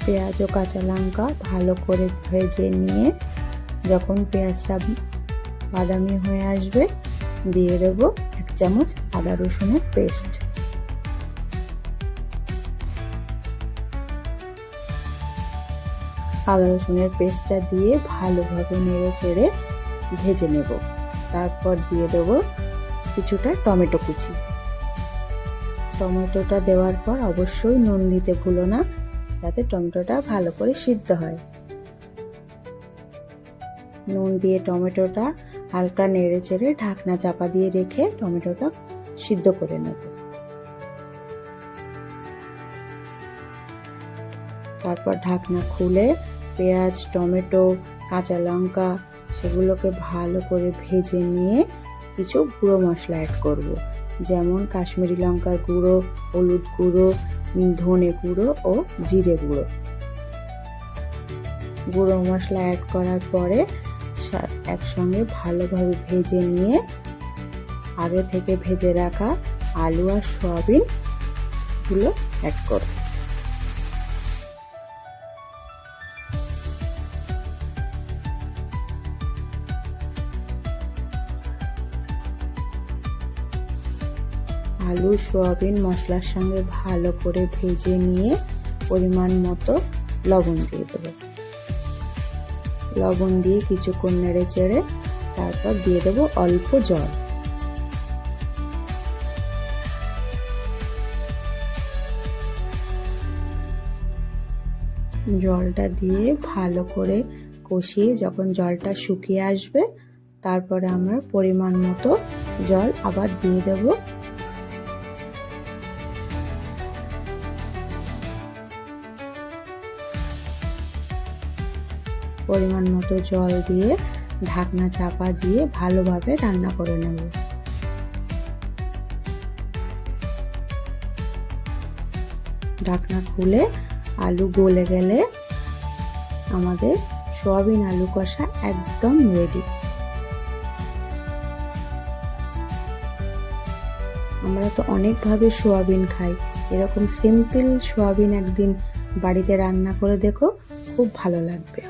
পেঁয়াজ ও কাঁচা লঙ্কা ভালো করে ভেজে নিয়ে যখন পেঁয়াজটা বাদামি হয়ে আসবে দিয়ে দেব 1 চামচ আদা রসুনের পেস্ট। আদা রসুনের পেস্টটা দিয়ে ভালোভাবে নেড়ে চেড়ে ভেজে নেব। তারপর দিয়ে দেব কিছুটা টমেটো কুচি। টমেটোটা দেওয়ার পর অবশ্যই নুন দিতে ভুলো না, যাতে টমেটোটা ভালো করে সিদ্ধ হয়। নুন দিয়ে টমেটোটা হালকা নেড়ে চেড়ে ঢাকনা চাপা দিয়ে রেখে টমেটোটা সিদ্ধ করে নেব। তারপর ঢাকনা খুলে পেঁয়াজ, টমেটো, কাঁচা লঙ্কা সেগুলোকে ভালো করে ভেজে নিয়ে কিছু গুঁড়ো মশলা অ্যাড করব, যেমন কাশ্মীরি লঙ্কার গুঁড়ো, হলুদ গুঁড়ো, ধনে গুঁড়ো ও জিরে গুঁড়ো। গুঁড়ো মশলা অ্যাড করার পরে একসঙ্গে ভালোভাবে ভেজে নিয়ে আগে থেকে ভেজে রাখা আলু আর সয়াবিন গুলো অ্যাড করব। আলু সয়াবিন মশলার সঙ্গে ভালো করে ভেজে নিয়ে পরিমাণ মতো লবণ দিয়ে দেবো। লবণ দিয়ে কিছুক্ষণ নেড়ে চেড়ে তারপর দিয়ে দেবো অল্প জল। জলটা দিয়ে ভালো করে কষিয়ে যখন জলটা শুকিয়ে আসবে তারপরে আমরা পরিমাণ মতো জল আবার দিয়ে দেব। পরিমাণ মতো জল দিয়ে ঢাকনা চাপা দিয়ে ভালোভাবে রান্না করে নেব। ঢাকনা খুলে আলু গলে গেলে আমাদের সয়াবিন আলু কষা একদম রেডি। আমরা তো অনেকভাবে সয়াবিন খাই, এরকম সিম্পল সয়াবিন একদিন বাড়িতে রান্না করে দেখো, খুব ভালো লাগবে।